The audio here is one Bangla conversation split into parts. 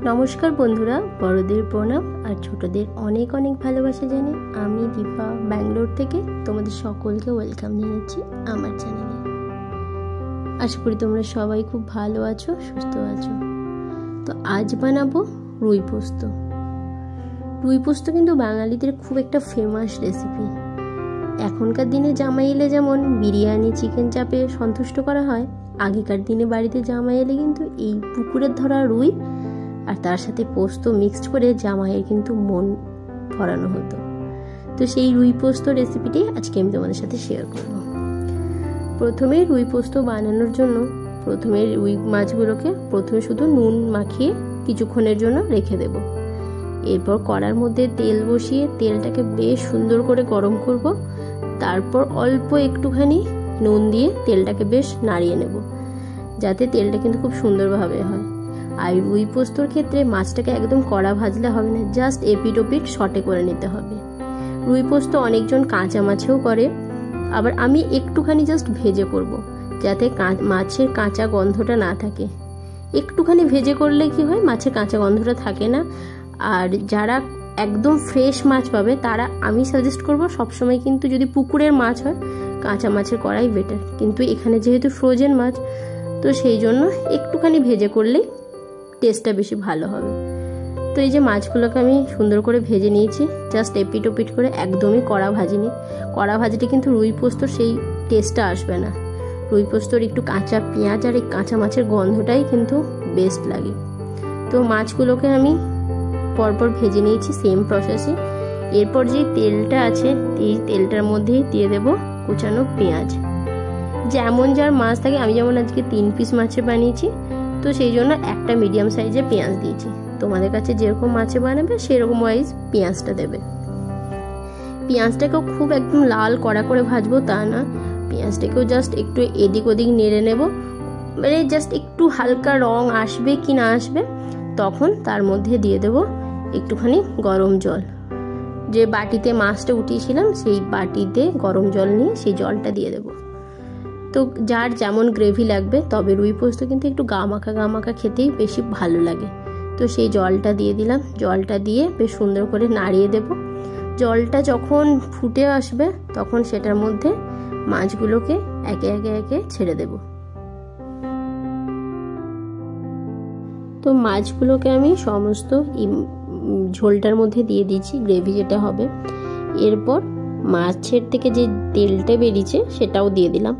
নমস্কার বন্ধুরা, বড়দের প্রণাম আর ছোটদের অনেক অনেক ভালোবাসা জানি। আমি দীপা ব্যাঙ্গালোর থেকে তোমাদের সকলকে ওয়েলকাম জানাচ্ছি আমার চ্যানেলে। আশা করি তোমরা সবাই খুব ভালো আছো, সুস্থ আছো। তো আজ বানাবো রুই পোস্ত। রুই পোস্ত কিন্তু বাঙালিদের খুব একটা ফেমাস রেসিপি। এখনকার দিনে জামাই এলে যেমন বিরিয়ানি, চিকেন চাপে সন্তুষ্ট করা হয়, আগেকার দিনে বাড়িতে জামাই এলে কিন্তু এই পুকুরের ধরা রুই আর তার সাথে পোস্ত মিক্সড করে জামাইয়ের কিন্তু মন ভরানো হতো। তো সেই রুই পোস্ত রেসিপিটি আজকে আমি তোমাদের সাথে শেয়ার করব। প্রথমে রুই পোস্ত বানানোর জন্য প্রথমে রুই মাছগুলোকে শুধু নুন মাখিয়ে কিছুক্ষণের জন্য রেখে দেব। এরপর কড়ার মধ্যে তেল বসিয়ে তেলটাকে বেশ সুন্দর করে গরম করব। তারপর অল্প একটুখানি নুন দিয়ে তেলটাকে বেশ নাড়িয়ে নেব, যাতে তেলটা কিন্তু খুব সুন্দরভাবে হয়। আর রুই পোস্তর ক্ষেত্রে মাছটাকে একদম কড়া ভাজলে হবে না, জাস্ট এপিট ওপিট শর্টে করে নিতে হবে। রুই পোস্ত অনেকজন কাঁচা মাছেও করে, আবার আমি একটুখানি জাস্ট ভেজে করব, যাতে মাছের কাঁচা গন্ধটা না থাকে। একটুখানি ভেজে করলে কি হয়, মাছের কাঁচা গন্ধটা থাকে না। আর যারা একদম ফ্রেশ মাছ পাবে তারা আমি সাজেস্ট করব সবসময় কিন্তু যদি পুকুরের মাছ হয় কাঁচা মাছের করাই বেটার, কিন্তু এখানে যেহেতু ফ্রোজেন মাছ তো সেই জন্য একটুখানি ভেজে করলেই টেস্টটা বেশি ভালো হবে। তো এই যে মাছগুলোকে আমি সুন্দর করে ভেজে নিয়েছি, জাস্ট এপিট ওপিট করে, একদমই কড়া ভাজিনি। কড়া ভাজিতে কিন্তু রুই পোস্তর সেই টেস্টটা আসবে না। রুই পোস্তর একটু কাঁচা পেঁয়াজ আর এই কাঁচা মাছের গন্ধটাই কিন্তু বেস্ট লাগে। তো মাছগুলোকে আমি পরপর ভেজে নিয়েছি সেম প্রসেসে। এরপর যে তেলটা আছে এই তেলটার মধ্যেই দিয়ে দেব কুচানো পেঁয়াজ। যেমন যার মাছ থাকে, আমি যেমন আজকে 3 পিস মাছের বানিয়েছি তো সেই জন্য একটা মিডিয়াম সাইজের পেঁয়াজ দিয়েছি। তোমাদের কাছে যেরকম মাছে বানাবে সেরকম ওয়াইজ পেঁয়াজটা দেবে। পেঁয়াজটাকেও খুব একদম লাল কড়া করে ভাজবো তা না, পেঁয়াজটাকেও জাস্ট একটু এদিক ওদিক নেড়ে নেব। মানে জাস্ট একটু হালকা রং আসবে কি না আসবে তখন তার মধ্যে দিয়ে দেব একটুখানি গরম জল। যে বাটিতে মাছটা উঠিয়েছিলাম সেই বাটিতে গরম জল নিয়ে সেই জলটা দিয়ে দেব। তো যার যেমন গ্রেভি লাগবে, তবে রুই পোস্ত কিন্তু একটু গা মাখা খেতেই বেশি ভালো লাগে। তো সেই জলটা দিয়ে দিলাম। জলটা দিয়ে বেশ সুন্দর করে নাড়িয়ে দেব। জলটা যখন ফুটে আসবে তখন সেটার মধ্যে মাছগুলোকে একে একে ছেড়ে দেব। তো মাছগুলোকে আমি সমস্ত ঝোলটার মধ্যে দিয়ে দিয়েছি, গ্রেভি যেটা হবে। এরপর মাছের থেকে যে তেলটা বেরিয়েছে সেটাও দিয়ে দিলাম।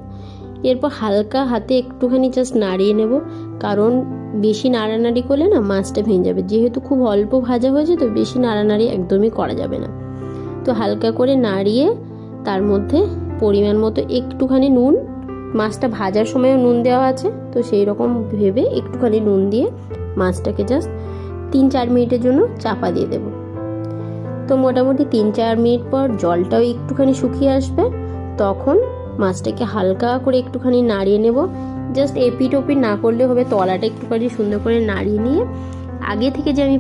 এরপর হালকা হাতে একটুখানি জাস্ট নাড়িয়ে নেব, কারণ বেশি নাড়ানাড়ি করলে না মাছটা ভেঙে যাবে। যেহেতু খুব অল্প ভাজা হয়েছে তো বেশি নাড়ানাড়ি একদমই করা যাবে না। তো হালকা করে নাড়িয়ে তার মধ্যে পরিমাণ মতো একটুখানি নুন, মাছটা ভাজার সময়ও নুন দেওয়া আছে তো সেই রকম ভেবে একটুখানি নুন দিয়ে মাছটাকে জাস্ট 3-4 মিনিটের জন্য চাপা দিয়ে দেব। তো মোটামুটি 3-4 মিনিট পর জলটাও একটুখানি শুকিয়ে আসবে, তখন মাছটাকে হালকা করে একটুখানি নাড়িয়ে নেব। জাস্ট এপিট ওপিট না করলে হবে, তলাটা একটুখানি সুন্দর করে নাড়িয়ে নিয়ে আগে থেকে যে আমি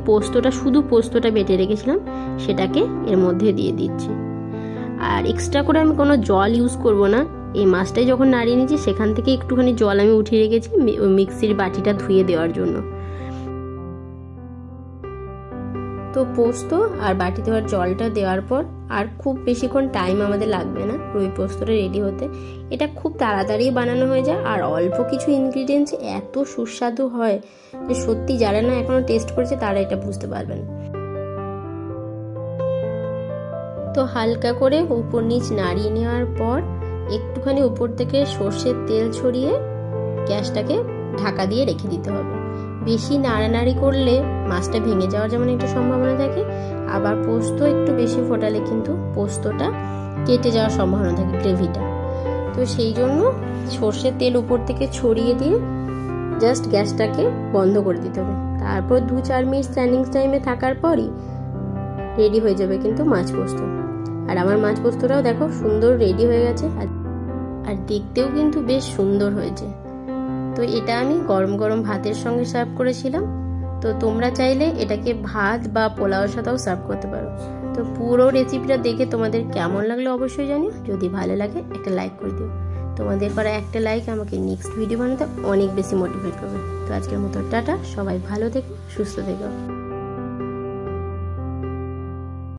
শুধু পোস্তটা বেটে রেখেছিলাম সেটাকে এর মধ্যে দিয়ে দিচ্ছি। আর এক্সট্রা করে আমি কোনো জল ইউজ করব না। এই মাছটাই যখন নাড়িয়ে নিয়েছি সেখান থেকে একটুখানি জল আমি উঠিয়ে রেখেছি ওই মিক্সির বাটিটা ধুয়ে দেওয়ার জন্য। তো পোস্ত আর বাটি দেওয়ার জলটা দেওয়ার পর আর খুব বেশিক্ষণ টাইম আমাদের লাগবে না রুই পোস্তটা রেডি হতে। এটা খুব তাড়াতাড়ি বানানো হয়ে যায় আর অল্প কিছু ইনগ্রিডিয়েন্টস এত সুস্বাদু হয় যে সত্যি যারা না এখনো টেস্ট করেছে তারা এটা বুঝতে পারবেন। তো হালকা করে উপর নিচ নাড়িয়ে নেওয়ার পর একটুখানি উপর থেকে সর্ষের তেল ছড়িয়ে গ্যাসটাকে ঢাকা দিয়ে রেখে দিতে হবে। বেশি নাড়ানাড়ি করলে মাছটা ভেঙে যাওয়ার যেমন একটা সম্ভাবনা থাকে, আবার পোস্ত একটু বেশি ফোটালে কিন্তু পোস্তটা কেটে যাওয়ার সম্ভাবনা থাকে গ্রেভিটা। তো সেই জন্য সর্ষের তেল উপর থেকে ছড়িয়ে দিয়ে জাস্ট গ্যাসটাকে বন্ধ করে দিতে হবে। তারপর 2-4 মিনিট স্ট্যান্ডিং টাইমে থাকার পরই রেডি হয়ে যাবে কিন্তু মাছ পোস্ত। আর আমার মাছ পোস্তটাও দেখো সুন্দর রেডি হয়ে গেছে আর দেখতেও কিন্তু বেশ সুন্দর হয়েছে। তো এটা আমি গরম গরম ভাতের সঙ্গে সার্ভ করেছিলাম। তো তোমরা চাইলে এটাকে ভাত বা পোলাওর সাথেও সার্ভ করতে পারো। তো পুরো রেসিপিটা দেখে তোমাদের কেমন লাগলো অবশ্যই জানিও। যদি ভালো লাগে একটা লাইক করে দিও। তোমাদের করা একটা লাইক আমাকে নেক্সট ভিডিও বানাতে অনেক বেশি মোটিভেট করবে। তো আজকের মতো টাটা, সবাই ভালো থেকো, সুস্থ থেকো।